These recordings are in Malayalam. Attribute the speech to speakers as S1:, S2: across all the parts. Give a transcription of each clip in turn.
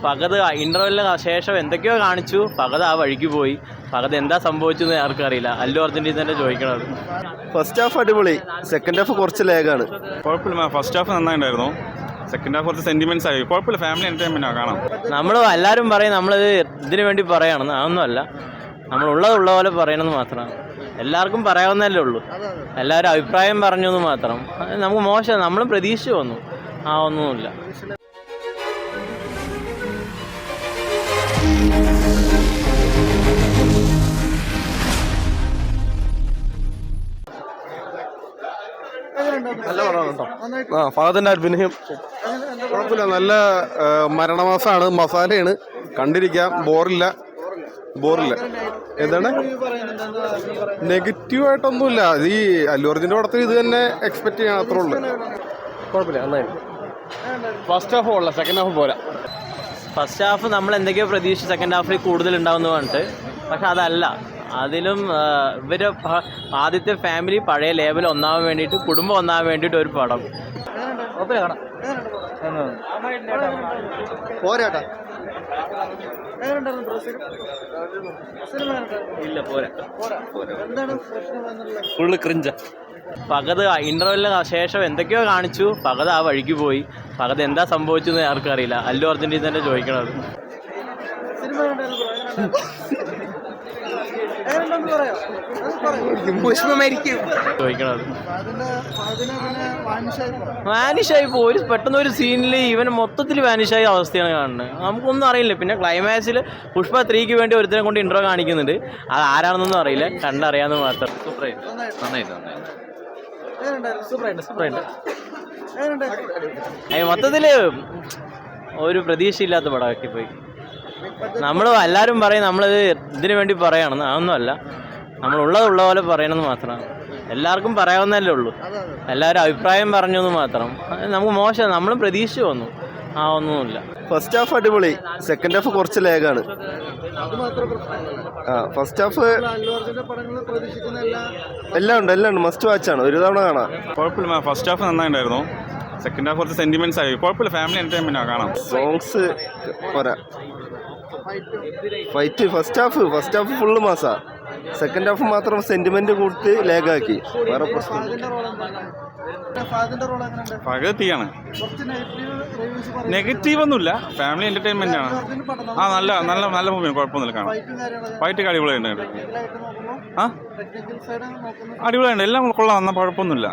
S1: പകത് ഇൻ്റർവെല്ലിന് ശേഷം എന്തൊക്കെയോ കാണിച്ചു, പകത് ആ വഴിക്ക് പോയി. പകത് എന്താ സംഭവിച്ചെന്ന് ആർക്കറിയില്ല. അല്ലു അർജുൻ്റെ തന്നെ ചോദിക്കണത്.
S2: ഫസ്റ്റ് ഹാഫ് അടിപൊളി, സെക്കൻഡ് ഹാഫ് കുറച്ച് ലേഗാണ്.
S3: കുഴപ്പമില്ല, ഫസ്റ്റ് ഹാഫ് നന്നായിട്ടുണ്ടായിരുന്നു. സെക്കൻഡ് ഹാഫ് കുറച്ച് സെന്റിമെന്റ്സ് ആയി. കുഴപ്പമില്ല, ഫാമിലി എന്റർടൈൻമെന്റ് കാണാം.
S1: നമ്മൾ എല്ലാവരും പറയും നമ്മളിത് ഇതിനു വേണ്ടി പറയുകയാണെന്ന്. അതൊന്നുമല്ല, നമ്മളുള്ളതുള്ള പോലെ പറയണമെന്ന് മാത്രമാണ്. എല്ലാവർക്കും പറയാവുന്നതല്ലേ ഉള്ളൂ. എല്ലാവരും അഭിപ്രായം പറഞ്ഞു എന്ന് മാത്രം. നമുക്ക് മോശം, നമ്മളും പ്രതീക്ഷിച്ചു വന്നു. ഒന്നുമില്ല.
S2: നല്ല പടമാണ് കേട്ടോ. ഫഹദിന്റെ അഭിനയം കുഴപ്പമില്ല, നല്ല മരണമാസമാണ്, മസാലയാണ്, കണ്ടിരിക്കാം, ബോറില്ല. എന്താണ് നെഗറ്റീവായിട്ടൊന്നുമില്ല. ഈ അല്ലു അർജുൻ്റെ പടത്തിൽ ഇത് തന്നെ എക്സ്പെക്ട് ചെയ്യാൻ അത്രേ ഉള്ളൂ. കുഴപ്പമില്ല, നന്നായിട്ട്. ഫസ്റ്റ് ഹാഫ് ഉള്ള, സെക്കൻഡ് ഹാഫ് പോരാ.
S1: ഫസ്റ്റ് ഹാഫ് നമ്മൾ എന്തൊക്കെയോ പ്രതീക്ഷിച്ച് സെക്കൻഡ് ഹാഫിൽ കൂടുതൽ ഉണ്ടാവുമെന്ന് പറഞ്ഞിട്ട്, പക്ഷെ അതല്ല. അതിലും ഇവർ ആദ്യത്തെ ഫാമിലി പഴയ ലേബൽ ഒന്നാവാൻ വേണ്ടിയിട്ട്, കുടുംബം ഒന്നാവാൻ വേണ്ടിയിട്ട് ഒരു പടം.
S2: പോരാട്ടാ,
S1: ഇല്ല പോരാ, ഫുള്ള് ക്രിഞ്ച. പകത് ഇൻ്റർവെല്ലിന് ശേഷം എന്തൊക്കെയോ കാണിച്ചു, പകത് ആ വഴിക്ക് പോയി. പകത് എന്താ സംഭവിച്ചെന്ന് ആർക്കറിയില്ല. അല്ലു അർജുൻ്റെ തന്നെ ചോദിക്കണത്. വാനിഷായി പോയി. പെട്ടെന്ന് ഒരു സീനിൽ ഇവന് മൊത്തത്തിൽ വാനിഷായ അവസ്ഥയാണ് കാണുന്നത്. നമുക്കൊന്നും അറിയില്ല. പിന്നെ ക്ലൈമാക്സിൽ പുഷ്പ 3ക്ക് വേണ്ടി ഒരുത്തരെ കൊണ്ട് ഇൻട്രോ കാണിക്കുന്നുണ്ട്. അത് ആരാണെന്നൊന്നും അറിയില്ല, കണ്ടറിയാന്ന് മാത്രം. മൊത്തത്തില് ഒരു പ്രതീക്ഷയില്ലാത്ത പടമാക്കി പോയി. നമ്മൾ എല്ലാവരും പറയും നമ്മളിത് ഇതിനു വേണ്ടി പറയുകയാണെന്ന്. അതൊന്നുമല്ല, നമ്മളുള്ളതുള്ള പോലെ പറയണമെന്ന് മാത്രമാണ്. എല്ലാവർക്കും പറയാവുന്നതല്ലേ ഉള്ളൂ. എല്ലാവരും അഭിപ്രായം പറഞ്ഞു എന്ന് മാത്രം. നമുക്ക് മോശം, നമ്മളും പ്രതീക്ഷിച്ചു വന്നു. ഒന്നുമില്ല.
S2: ഫസ്റ്റ് ഹാഫ് അടിപൊളി, സെക്കൻഡ് ഹാഫ് കുറച്ച് ലേഗാണ്. ഫസ്റ്റ് ഹാഫ് എല്ലാം ഉണ്ട്, മസ്റ്റ് വാച്ചാണ്, ഒരു തവണ കാണാം.
S3: കുഴപ്പമില്ല, ഫസ്റ്റ് ഹാഫ് നന്നായിട്ടുണ്ടായിരുന്നു. സെക്കൻഡ് ഹാഫ് കുറച്ച് സെന്റിമെന്റ്സ് ആയി. കുഴപ്പമില്ല, ഫാമിലി എന്റർടൈൻമെന്റ് കാണാം.
S2: സോങ്സ് പോരാ. ഫൈറ്റ് ഫസ്റ്റ് ഹാഫ് ഫുള്ള് മാസാ. സെക്കൻഡ് ഹാഫ് മാത്രം സെന്റിമെന്റ് കൂട്ടി ലേഗാക്കി. വേറെ പ്രശ്നം
S3: പകുതിയാണ്. നെഗറ്റീവ് ഒന്നുമില്ല, ഫാമിലി എന്റർടൈൻമെന്റ് ആണ്. നല്ല നല്ല നല്ല മൂവിയാണ്, കുഴപ്പമൊന്നുമില്ല കാണാം. ഫൈറ്റ് അടിപൊളിയുണ്ട്. അടിപൊളിയുണ്ട്, എല്ലാം കൊള്ളാം, വന്ന കുഴപ്പമൊന്നുമില്ല.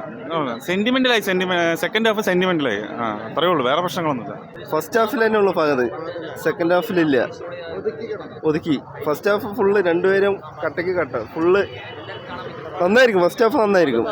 S3: സെന്റിമെന്റലായി, സെക്കൻഡ് ഹാഫ് സെന്റിമെന്റലായി. അത്രയേ ഉള്ളൂ, വേറെ പ്രശ്നങ്ങളൊന്നുമില്ല.
S2: ഫസ്റ്റ് ഹാഫിൽ തന്നെ ഉള്ളു പകത്, സെക്കൻഡ് ഹാഫിലില്ല, ഒതുക്കി. ഫസ്റ്റ് ഹാഫ് ഫുള്ള് രണ്ടുപേരും കട്ടയ്ക്ക് കട്ട ഫുള്ള് നന്നായിരിക്കും. ഫസ്റ്റ് ഹാഫ് നന്നായിരിക്കും.